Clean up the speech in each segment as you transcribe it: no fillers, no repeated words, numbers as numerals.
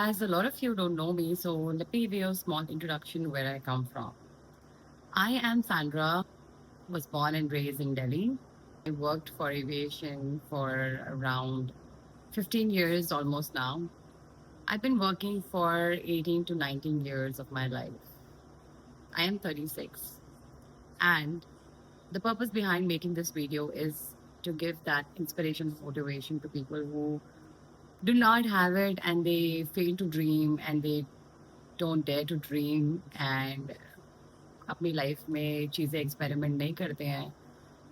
As a lot of you don't know me, so let me give you a small introduction where I come from. I am Sandra, was born and raised in Delhi. I worked for aviation for around 15 years almost now. I've been working for 18 to 19 years of my life. I am 36. And the purpose behind making this video is to give that inspiration, motivation to people who do not have it and they fail to dream and they don't dare to dream and अपनी life में चीज़ें experiment नहीं करते हैं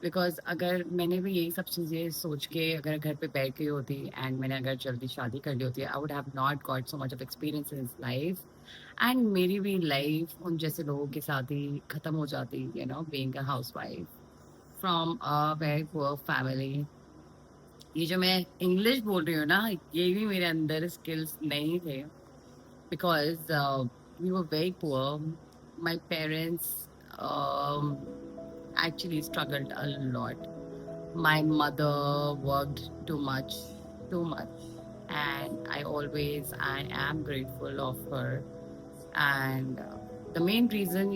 because अगर मैंने भी यही सब चीज़ें सोच के अगर घर पे बैठ गई होती एंड मैंने अगर जल्दी शादी कर ली होती I would have not got so much of experience in life and मेरी भी लाइफ उन जैसे लोगों के साथ ही ख़त्म हो जाती being a house wife from a very poor family ये जो मैं इंग्लिश बोल रही हूँ ना ये भी मेरे अंदर स्किल्स नहीं थे because we were very poor. My parents actually struggled a lot. My mother worked too much, and I am grateful of her. And the main reason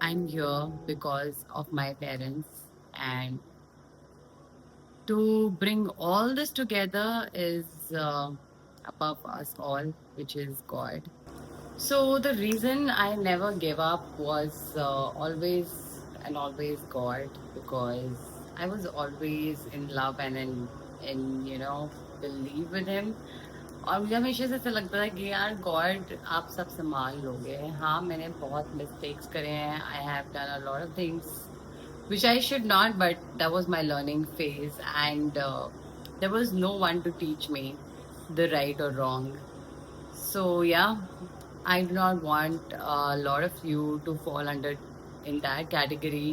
I'm here because of my parents, and to bring all this together is above us all, which is God. So the reason I never gave up was always God because I was always in love and in believe with Him. और मुझे हमेशा से ऐसा लगता था कि यार God आप सब संभाल लोगे हाँ मैंने बहुत मिस्टेक्स करे हैं I have done a lot of things which I should not, but that was my learning phase, and there was no one to teach me the right or wrong. So yeah, I do not want a lot of you to fall under in that category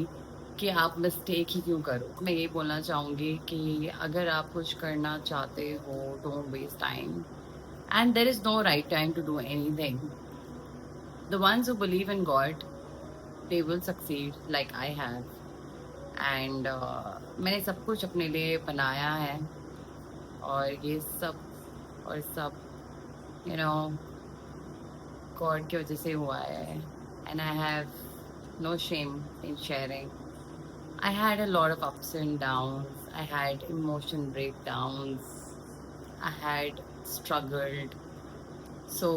कि आप mistake ही क्यों करो मैं ये बोलना चाहूँगी कि अगर आप कुछ करना चाहते हो don't waste time and there is no right time to do anything the ones who believe in God they will succeed like I have and मैंने सब कुछ अपने लिए बनाया है और ये सब और सब गॉड की वजह से हुआ है and I have no shame in sharing I had a lot of ups and downs I had emotion breakdowns I had struggled so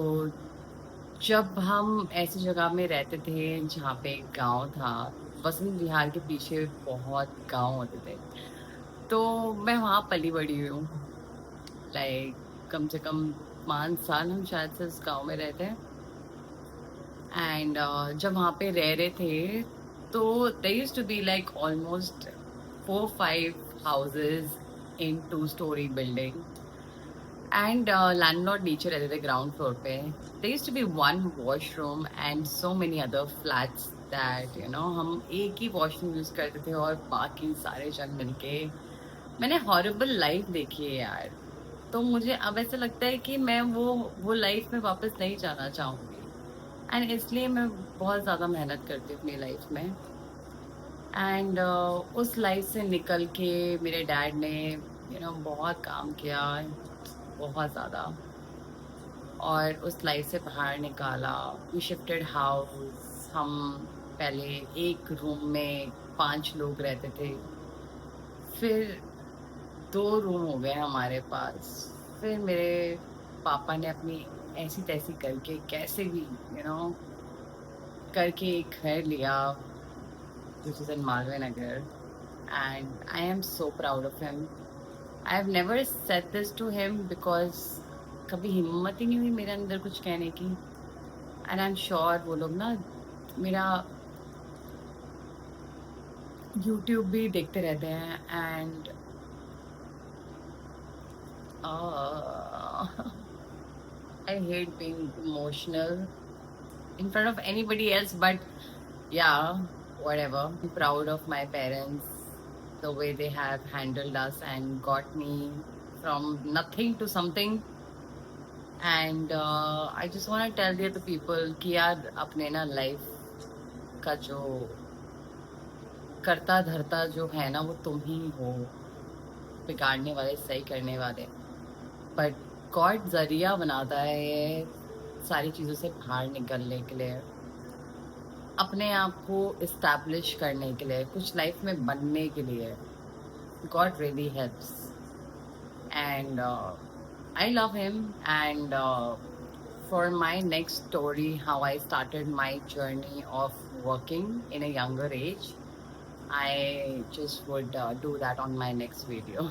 जब हम ऐसी जगह में रहते थे जहाँ पे एक गांव था वसंत विहार के पीछे बहुत गांव होते थे तो मैं वहाँ पली बड़ी हुई हूँ लाइक कम से कम 5 साल हम शायद से उस गांव में रहते हैं एंड जब वहाँ पे रह रहे थे तो they used to be like almost 4-5 houses in 2-story building and landlord नीचे रहते थे ग्राउंड फ्लोर पे there used to be one washroom and so many other flats that हम एक ही वॉशरूम यूज करते थे और बाकी सारे जन मिलके मैंने हॉरिबल लाइफ देखी है यार तो मुझे अब ऐसा लगता है कि मैं वो लाइफ में वापस नहीं जाना चाहूँगी एंड इसलिए मैं बहुत ज़्यादा मेहनत करती हूँ अपनी लाइफ में एंड उस लाइफ से निकल के मेरे डैड ने बहुत काम किया बहुत ज़्यादा और उस लाइफ से बाहर निकाला वी शिफ्टेड हाउस हम पहले एक रूम में 5 लोग रहते थे फिर 2 रूम हो गए हमारे पास फिर मेरे पापा ने अपनी ऐसी तैसी करके कैसे भी करके एक घर लिया which is in Malve Nagar and I am so proud of him. I have never said this to him because कभी हिम्मत ही नहीं हुई मेरे अंदर कुछ कहने की एंड आई एम श्योर वो लोग ना मेरा यूट्यूब भी देखते रहते हैं and I hate being emotional in front of anybody else, but yeah, whatever. I'm proud of my parents, the way they have handled us and got me from nothing to something. And I just want to tell the other people कि यार अपने ना life का जो करता धरता जो है ना वो तुम ही हो बिगाड़ने वाले सही करने वाले बट गॉड जरिया बनाता है ये सारी चीज़ों से बाहर निकलने के लिए, अपने आप को इस्टैब्लिश करने के लिए, कुछ लाइफ में बनने के लिए। God really helps and I love him. And for my next story, how I started my journey of working in a younger age, I just would do that on my next video.